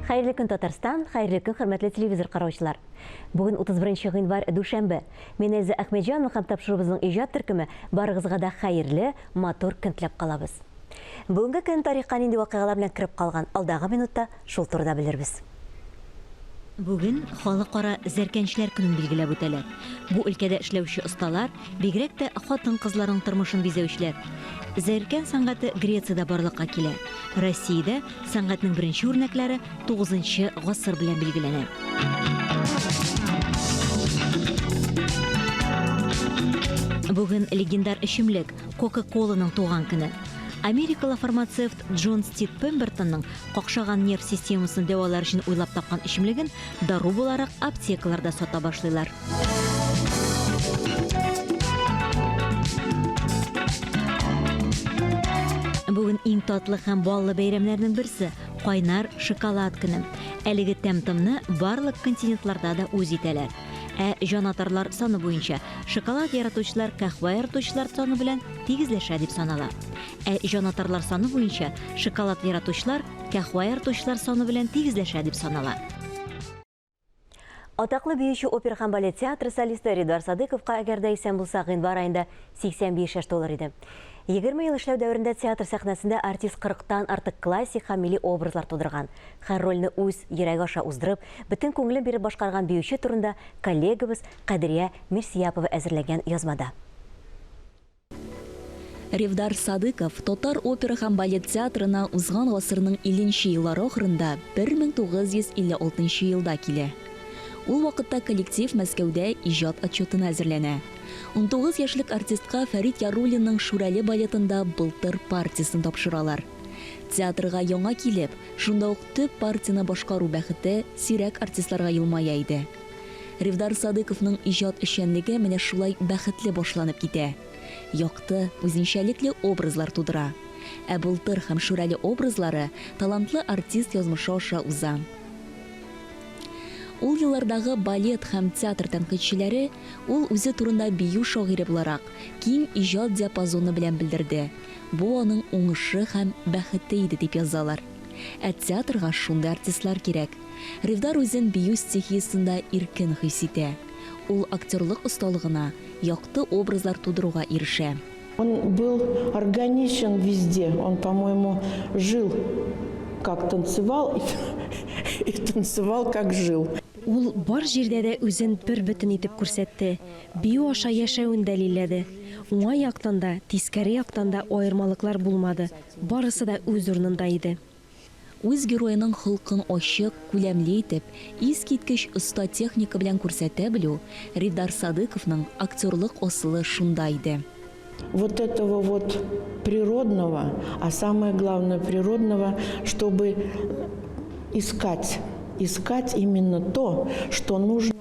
Хайырлы күн Татарстан, хайырлы күн хөрмәтле телевизор караучылар. Бүген 31 гыйнвар дүшәмбе. Мен Әза Әхмәтҗанова һәм тапшырыбызның иҗат төркеме барыгызга да хайырлы, матур көн теләп калабыз. Бүгенге көн тарихка нинди вакыйгалар белән кирип калган, алдагы минутта шул турыда белербез. Бүген халыкара зәркәнчеләр көнен билгеләп үтәләр. Бу өлкәдә эшләүче осталар, бигрәк тә хатын-кызларның тормышын бизәүчеләр. Зәркән сәнгате Грециядә барлыкка килә. Россиядә сәнгатьнең беренче үрнәкләре 9-нчы гасыр белән билгеләнә. Бүген легендар эчемлек Coca-Cola'ның туган көне. Америкалы фармацевт Джон Стит Пембертонның какшаган нерв системасын дәвалар өчен уйлап тапкан эчемлеген дару буларак аптекаларда сата башлыйлар. Бүген иң татлы һәм баллы бәйрәмнәрнең берсе кайнар шоколад көне. Әлеге тәмтемне барлык континентларда да үз итәләр. Җанатарлар саны буенча шоколад яратучылар кахва яратучылар саны белән тигезләшә дип санала. Җанатарлар саны буенча шоколад яратучылар кахва яратучылар саны белән тигезләшә дип санала. Атаклы биюче опера һәм балет театры солисты Ридар Садыковка әгәр дә исән булса гыйнвар айында 85 яшь тулыр иде. 20 ел эшләү дәверендә театр сәхнәсендә артист 40-тан артык классик һәм милли образлар тудырган. Һәр рольне үз йөрәге аша уздырып, бөтен күңелен биреп башкарган биюче турында коллегабыз Кадрия Мирсияпова әзерләгән язмада. Ридар Садыков Татар опера һәм балет театрына узган гасырның 50-нче еллары ахырында 1956 елда килә. Ул вакытта коллектив Мәскәүдә иҗат отчетына әзерләнә. 19 яшьлек артистка Фәрит Яруллинның Шүрәле балетында былтыр партиясын тапшыралар. Театрга яңа килеп, шунда ук төп партияны башкару бәхете сирәк артистларга елмая иде. Ридар Садыковның иҗат эшчәнлеге менә шулай бәхетле башланып китә. Якты, үзенчәлекле образлар тудыра. Былтыр һәм Шүрәле образлары талантлы артист язмышы аша уза. Ул еллардагы балет һәм театр тәнкыйтьчеләре ул үзе турында бию шагыйре буларак киң иҗат диапазоны белән белдерде. Бу аның уңышы һәм бәхете иде дип язалар. Театрга шундый артистлар кирәк. Ридар үзен бию стихиясендә иркен хис итә. Ул актерлык осталыгына, якты образлар тудыруга ирешә. Он был органичен везде. Он, по-моему, жил как танцевал и танцевал как жил. Ул бар җирдә дә үзен бер бөтен итеп күрсәтте. Бию аша яшәүен дәлилләде. Уңай яктан да, тискәре яктан да аермалыклар булмады. Барысы да үз урынында иде. Үз героеның холкын ачык, күләмле итеп, искиткеч оста техника белән күрсәтә белү Ридар Садыковның актерлык асылы шунда иде. Вот этого вот природного, а самое главное природного, чтобы искать именно то, что нужно.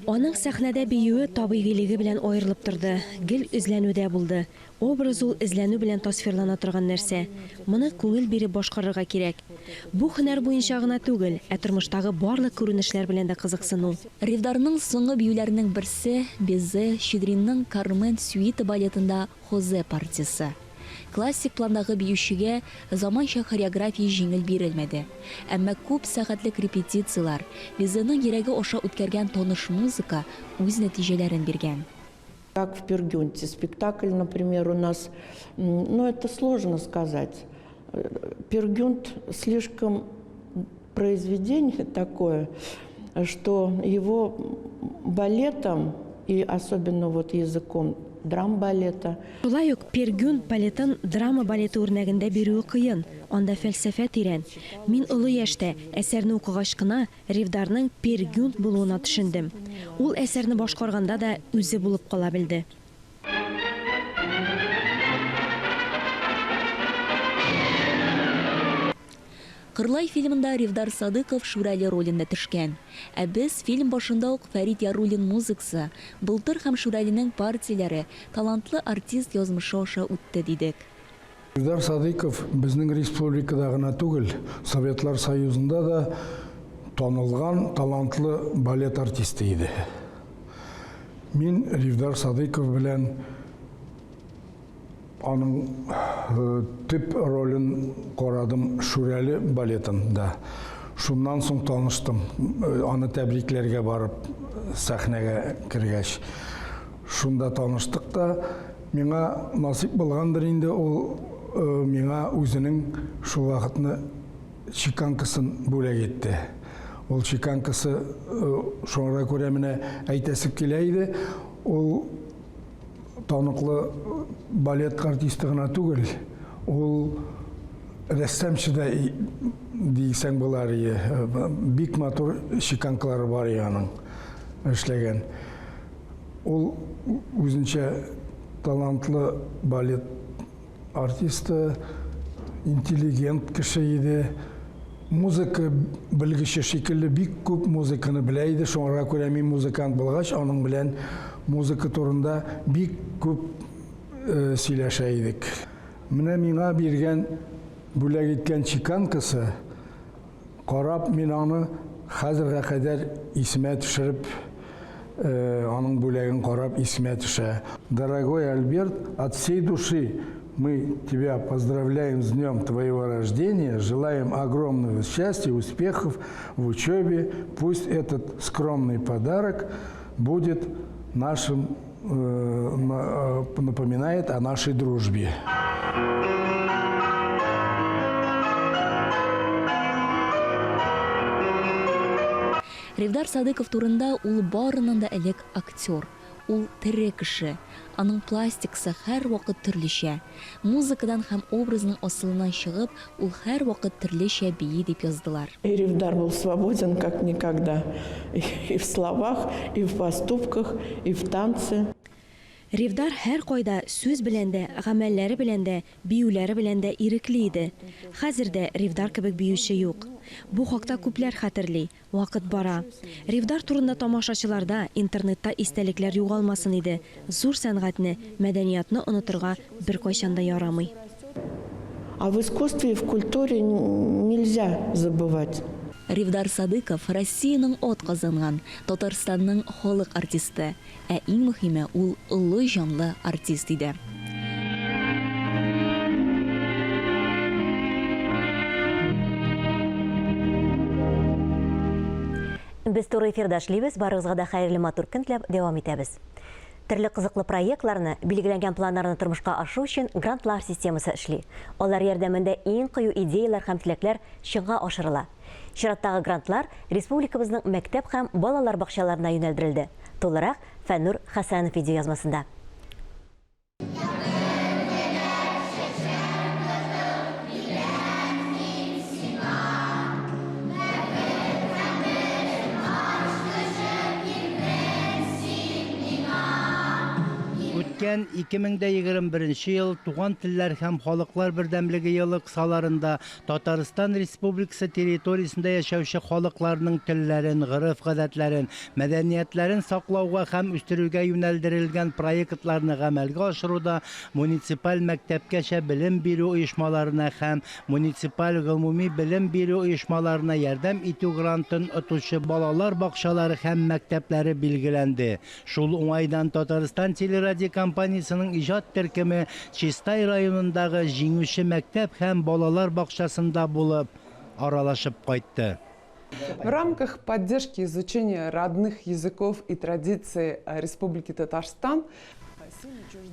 Аның сәхнәдә биюе табигыйлыгы белән аерылып торды. Гел эзләнүдә булды. Образ ул эзләнү белән тасвирлана торган нәрсә. Моны күңел биреп башкарырга кирәк. Бу һөнәр буенча гына түгел, тормыштагы барлык күренешләр белән дә кызыксыну. Ридарның соңгы биюләренең берсе Безе Щедринның Кармен сюиты балетында Хозе партиясы. Классик пландагы биючегә заманча хореография җиңел бирелмәде. Әмма күп сәгатьлек репетициялар, Безенең йөрәге аша үткәргән таныш музыка үз нәтиҗәләрен биргән. Как в Пергюнте. Спектакль, например, у нас, это сложно сказать. Пергюнт слишком произведение такое, что его балетом и особенно вот языком драм-балета. Шулай ук Пергюнт балетын драма балеты үрнәгендә бирүе кыен, анда фәлсәфә тирән. Мин олы яшьтә әсәрне укыгач кына Ривдарның Пергюнт булуына төшендем. Ул әсәрне башкарганда да үзе булып кала белде. Кырлай фильмында Ридар Садыков Шүрәле ролендә төшкән. Без фильм башында ук Фәрит Яруллин музыкасы, былтыр һәм Шүрәленең партияләре талантлы артист язмышы аша үтте дидек. Ридар Садыков безнең республикада гына түгел, Советлар Союзында да танылган талантлы балет артисты иде. Мин Ридар Садыков белән аның төп ролен карадым Шүрәле балетында. Шуннан соң таныштым, аны тәбрикләргә барып сәхнәгә кергәч. Шунда таныштык та, миңа насип булгандыр инде, ул миңа үзенең шул вакытны чеканкасын бүләк итте. Ул чеканкасы шуңа күрә менә әйтәсе килә иде, ул таныклы балет артисты гына түгел, ул рәссамчы да дисәң булар, бик матур чеканкалары бар аның эшләгән. Ул үзенчә талантлы балет артисты, интеллигент кеше иде. Музыка белгече шикелле бик күп музыканы белә иде. Шуңа күрә мин музыкант булгач, аның белән музыка турында бик күп сөйләшә идек. Менә миңа биргән бүләк иткән чеканкасы, карап мин аны хәзергә кадәр исемә төшереп, аның бүләген карап исемә төшә. Дорогой Альберт, от всей души мы тебя поздравляем с днем твоего рождения, желаем огромного счастья, успехов в учебе. Пусть этот скромный подарок будет нашим, напоминает о нашей дружбе. Ревдар Садыков турында ул барынан да элек актер. Ул тере кеше. Аның пластикасы һәр вакыт төрлечә. Музыкадан һәм образның асылынан чыгып, ул һәр вакыт төрлечә бии дип яздылар. Ревдар был свободен как никогда. И в словах, и в поступках, и в танце. Ревдар һәр кайда сүз белән дә, гамәлләре белән дә, биюләре белән дә ирекле иде. Хәзердә Ревдар кебек биюче юк. Бу хакта күпләр хәтерли, вакыт бара. Ревдар турында тамашачыларда, интернетта истәлекләр югалмасын иде. Зур сәнгатьне, мәдәниятны онытырга беркайчан да ярамый. А в искусстве и в культуре нельзя забывать. Ревдар Садыков Россияның от казанган, Татарстанның халык артисты, ә иң мөһиме ул улы җанлы артист иде. Без туры эфирда эшлибез, барыгызга да хәерле матур көн теләп дәвам итәбез. Төрле кызыклы проектларны, билгеләнгән планнарны тормышка ашу өчен грантлар системасы эшли. Алар ярдәмендә иң кыю идеялар һәм теләкләр чынга ашырыла. Чираттагы грантлар республикабызның мәктәп һәм балалар бакчаларына юнәлдерелде. Толырак Фәннур Хәсәнов видеоязмасында. Үткән 2021 ел Туган телләр һәм халыклар бердәмлеге елы кысаларында Татарстан Республикасы территориясендә яшәүче халыкларның телләрен, гырыф-гадәтләрен, мәдәниятләрен саклауга һәм үстерүгә юнәлдерелгән проектларны гамәлгә ашыруда муниципаль мәктәпкәчә белем бирү оешмаларына һәм муниципаль гомуми белем бирү оешмаларына ярдәм итү грантын отучы балалар бакчалары һәм мәктәпләре билгеләнде. Шул уңайдан Татарстан телерадио компаниясының иҗат төркеме Чистай районындагы җиңүче мәктәп һәм балалар бакчасында булып аралашып кайтты. В рамках поддержки изучения родных языков и традиций Республики Татарстан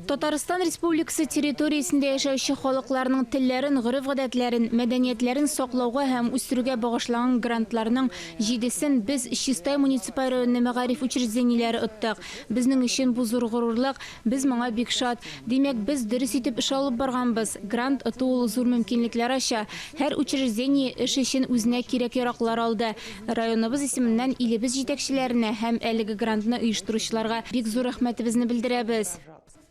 Татарстан Республикасы территориясендә яшәүче халыкларның телләрен, гырыф-гадәтләрен, мәдәниятләрен саклауга һәм үстерүгә багышланган грантларның 7-сен без Чистай муниципаль районы мәгариф учреждениеләре оттык. Безнең өчен бу зур горурлык, без моңа бик шат. Димәк, без дөрес итеп эш алып барганбыз. Грант оту ул зур мөмкинлекләр ача. Һәр учреждение эш өчен үзенә кирәк яраклар алды. Районыбыз исеменнән илебез җитәкчеләренә һәм әлеге грантны оештыручыларга бик зур рәхмәтебезне белдерәбез.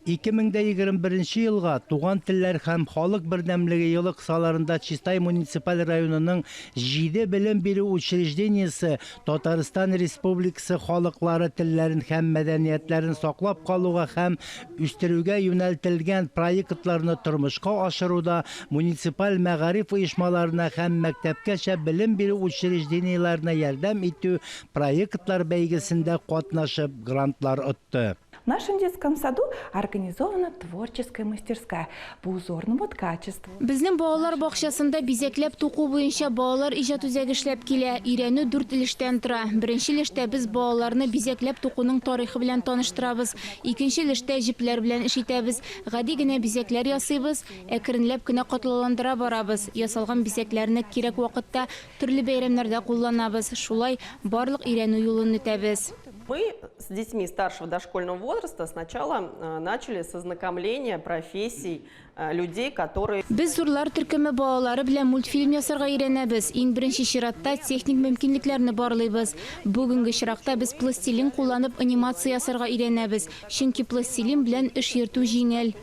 2021 елга Туган телләр һәм халык бердәмлеге елы кысаларында Чистай муниципаль районының 7 белем бирү учреждениесе Татарстан Республикасы халыклары телләрен һәм мәдәниятләрен саклап калуга һәм үстерүгә юнәлтелгән проектларны тормышка ашыруда муниципаль мәгариф оешмаларына һәм мәктәпкәчә белем бирү учреждениеләренә ярдәм итү проектлар бәйгесендә катнашып грантлар отты. В нашем детском саду организована творческая мастерская по узорному ткачеству. Безнең балалар бакчасында бизәкләп туку буенча балалар иҗат үзәге эшләп килә. Өйрәнү 4 өлештән тора. Беренче өлештә без балаларны бизәкләп тукуның тарихы белән таныштырабыз. Икенче өлештә җипләр белән эш итәбез. Гади генә бизәкләр ясыйбыз, әкренләп кенә катлауландыра барабыз. Ясалган бизәкләрне кирәк вакытта төрле бәйрәмнәрдә кулланабыз. Шулай барлык өйрәнү юлын үтәбез. Мы с детьми старшего дошкольного возраста сначала начали с ознакомления профессий людей, которые... Без зурлар төркеме балалары белән мультфильм ясарга өйрәнәбез. Иң беренче чиратта техник мөмкинлекләрне барлыйбыз. Бүгенге чиракта без пластилин кулланып анимация ясарга өйрәнәбез. Чөнки пластилин белән эш йөртү җиңел.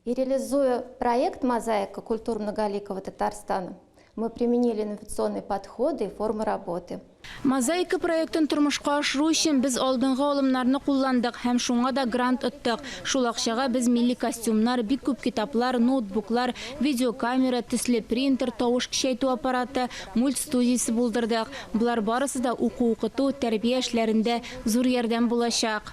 И реализуя проект «Мозаика. Культура многоликого Татарстана», мы применили инновационные подходы и формы работы. Мозаика проектын тормышка ашыру өчен без алдынгы алымнарны кулландык һәм шуңа да грант оттык. Шул акчага без милли костюмнар, бик күп китаплар, ноутбуклар, видеокамера, төсле принтер, тавыш көчәйтү аппараты, мультстудиясе булдырдык. Булар барысы да уку-укыту, тәрбия эшләрендә зур ярдәм булачак.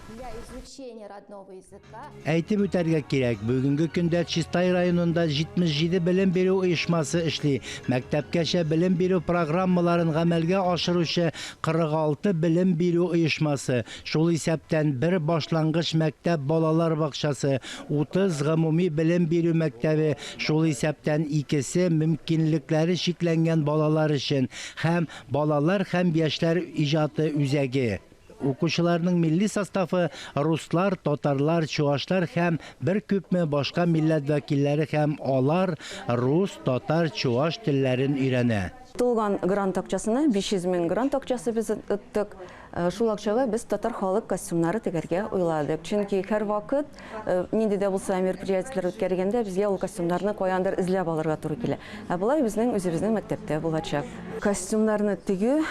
Әйтеп үтәргә кирәк, бүгенге көндә Чистай районында 77 белем бирү оешмасы эшли. Мәктәпкәчә белем бирү программаларын гамәлгә ашыручы 46 белем бирү оешмасы. Шул исәптән бер башлангыч мәктәп балалар бакчасы, 30 гомуми белем бирү мәктәбе, шул исәптән икесе мөмкинлекләре шикләнгән балалар өчен һәм балалар һәм яшьләр иҗаты үзәге. Укучыларның милли составы руслар, татарлар, чуашлар һәм бер күпме башка милләт вәкилләре һәм алар рус, татар, чуаш телләрен өйрәнә. Тулган грант акчасына 500 мең грант акчасы без оттык. Шул акчага без татар халык костюмнары тегәргә уйладык. Чөнки һәр вакыт нинди дә булса мероприятиеләр үткәргәндә безгә ул костюмнарны каяндыр эзләп алырга туры килә. Ә булай безнең үзебезнең мәктәптә булачак. Костюмнарны тегү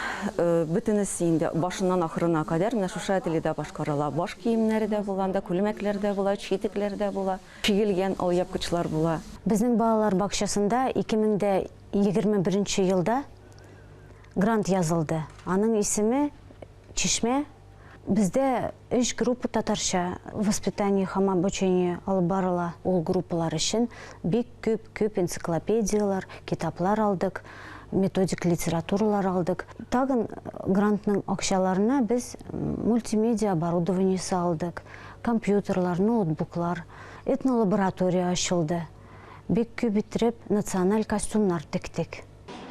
бөтенесе инде башыннан ахырына кадәр менә шушы ательедә башкарыла. Баш киемнәре дә була, күлмәкләр дә була, читекләр дә була, чигелгән алъяпкычлар була. Безнең балалар бакчасында 2021 елда грант язылды. Аның исеме Чишмә. Бездә 3 группа татарча воспитание һәм обучение алып барыла. Ул группалар өчен бик күп энциклопедиялар, китаплар алдык, методик литературалар алдык. Тагын грантның акчаларына без мультимедиа оборудованиесе алдык, компьютерлар, ноутбуклар, этнолаборатория ачылды. Бик күп итеп националь костюмнар тиктек.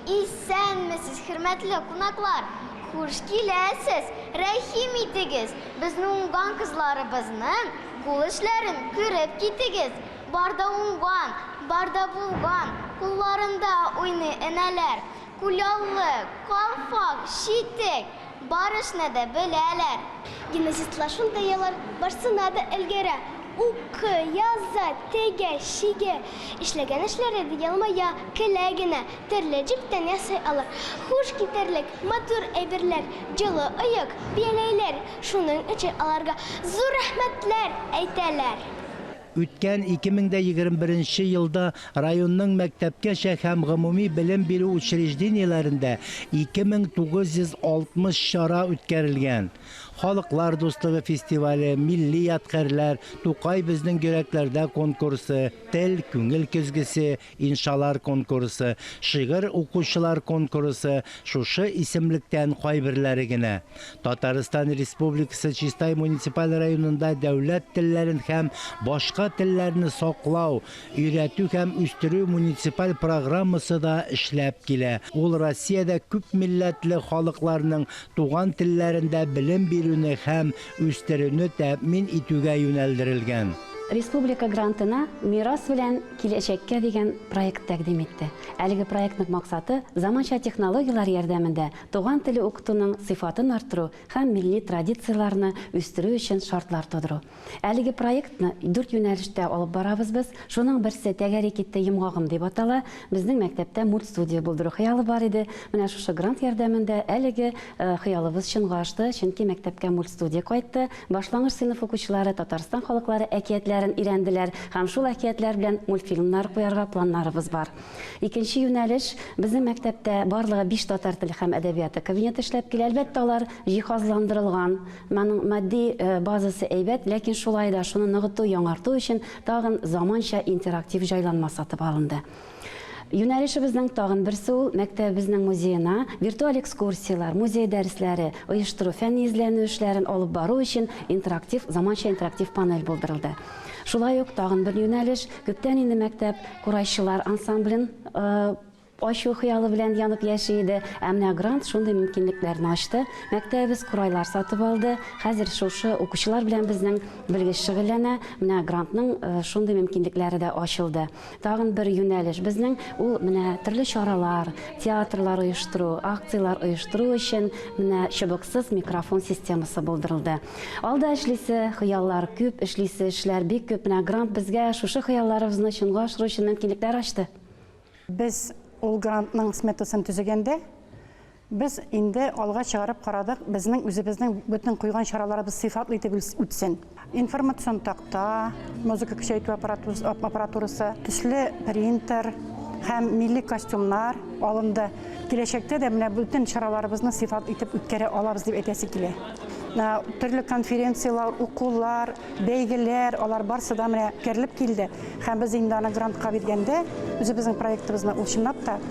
Исәнмесез, хөрмәтле кунаклар! Хуш киләсез, рәхим итегез. Безнең уңган кызларыбызның кул эшләрен күреп китегез. Барда уңган, барда булган, кулларында уйный энәләр. Куляллы, калфак, читек, барышны да беләләр. Гимназистлар шундыйлар, барсына да өлгәрә. Укы, яза, теге, шиге. Эшләгән эшләре ялмая, келәгенә, төрле җиптән ясый алыр. Хуш китерлек, матур әйберләр, җылы оек, бияләйләр. Шуның өчен аларга зур рәхмәтләр әйтәләр. Үткән 2021 елда районның мәктәпкәчә һәм гомуми белем бирү учреждениеләрендә 2960 чара үткәрелгән. Халыклар дуслыгы фестивале, милли ядкарлар, Тукай безнең йөрәкләрдә конкурсы, тел, күңел көзгесе, иншалар конкурсы, шигырь укучылар конкурсы, шушы исемлектән кайберләре генә. Татарстан Республикасы Чистай муниципаль районында дәүләт телләрен һәм башка телләрне саклау, өйрәтү һәм үстерү муниципаль программасы да эшләп килә. Ул Россиядә күп милләтле халыкларның туган телләрендә белем бирүне һәм үстерүне тәэмин итүгә юнәлдерелгән. Республика грантына мирас белән киләчәккә дигән проект тәкъдим итте. Әлеге проектның максаты заманча технологиялар ярдәмендә туган теле укытуның сыйфатын арттыру һәм милли традицияларны үстерү өчен шартлар тудыру. Әлеге проектны 4 юнәлештә алып барабыз без. Шуның берсе тәгәрик итте йомгагым дип атала. Безнең мәктәптә мультстудия булдыру хыялы бар иде. Менә шушы грант ярдәмендә әлеге хыялыбыз чынга ашты, чөнки мәктәпкә мультстудия кайтты. Башлангыч сыйныф укучылары Татарстан халыклары әкиятләре әкиятләрен өйрәнделәр һәм шул әкиятләр белән мультфильмнар куярга планнарыбыз бар. Икенче юнәлеш безнең мәктәптә барлыгы 5 татар теле һәм әдәбияты кабинеты эшләп килә. Әлбәттә, алар җиһазландырылган, моның матди базасы әйбәт, ләкин шулай да шуны ныгыту, яңарту өчен тагын заманча интерактив җайланма сатып алынды. Юнәлешебезнең тагын берсе ул мәктәбебезнең музеена виртуаль экскурсиялар, музей дәресләре оештыру, фәнни эзләнү эшләрен алып бару өчен заманча интерактив панель булдырылды. Шулай ук тагын бер юнәлеш, күптән инде мәктәп курайчылар ансамблен ачу хыялы белән янып яши иде. Менә грант шундый мөмкинлекләрне ачты. Мәктәбебез курайлар сатып алды. Хәзер шушы укучылар белән безнең белгеч шөгыльләнә. Менә грантның шундый мөмкинлекләре дә ачылды. Тагын бер юнәлеш безнең ул менә төрле чаралар, театрлар оештыру, акциялар оештыру өчен менә чыбыксыз микрофон системасы булдырылды. Алда эшлисе хыяллар күп, эшлисе эшләр бик күп. Менә грант безгә шушы хыялларыбызны чынга ашыру өчен мөмкинлекләр ачты. Без ул грантның сметасын төзегәндә, без инде алга чыгарып карадык, безнең үзебезнең бөтен куйган чараларыбыз сыйфатлы итеп үтсен. Информацион такта, музыка көчәйтү аппаратурасы, төсле принтер һәм милли костюмнар алынды. Киләчәктә дә менә бөтен чараларыбызны сыйфатлы итеп үткәрә алабыз дип әйтәсе килә. Төрле конференциялар, укулар, бәйгеләр, алар барсы да менә үткәрелеп килде. Һәм без инде аны грантка биргәндә, үзебезнең проектыбызны ул чынлап та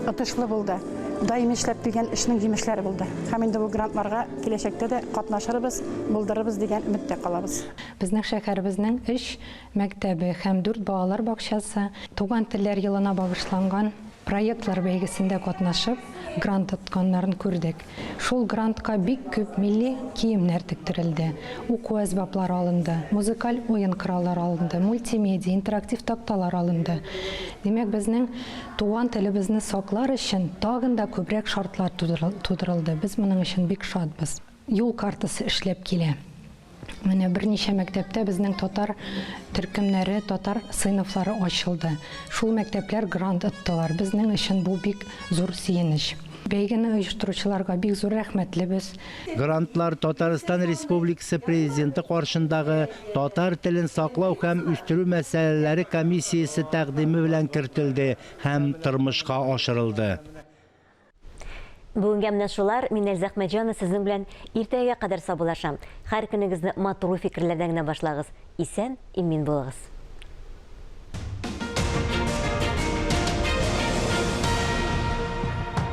отышлы булды. Даими эшләп килгән эшнең җимешләре булды. Һәм инде бу грантларга киләчәктә дә катнашырбыз, булдырырбыз дигән өметтә калабыз. Безнең шәһәребезнең 3 мәктәбе һәм 4 балалар бакчасы туган телләр елына багышланган проектлар бәйгесендә катнашып, грант тотканнарын күрдек. Шул грантка бик күп милли киемнәр тектерелде, уку әсбаплары алынды, музыкаль уен кораллары алынды, мультимедия, интерактив такталар алынды. Демәк, безнең туган телебезне саклар өчен тагын да күбрәк шартлар тудырылды. Без моның өчен бик шатбыз. Юл картасы эшләп килә. Менә берничә мәктәптә безнең татар төркемнәре, татар сыйныфлары ачылды. Шул мәктәпләр грант оттылар. Безнең өчен бу бик зур сөенеч. Бәйгене оештыручыларга бик зур рәхмәтлебез. Грантлар Татарстан Республикасы президенты каршындагы татар телен саклау һәм үстерү мәсьәләләре комиссиясе тәкъдиме белән кертелде һәм тормышка ашырылды. Бүгенге менә шулар. Мин Әлзә Әхмәтҗанова сезнең белән иртәгә кадәр сабылашам. Һәр көнегезне матур фикерләрдән генә башлагыз. Исән, имин булыгыз.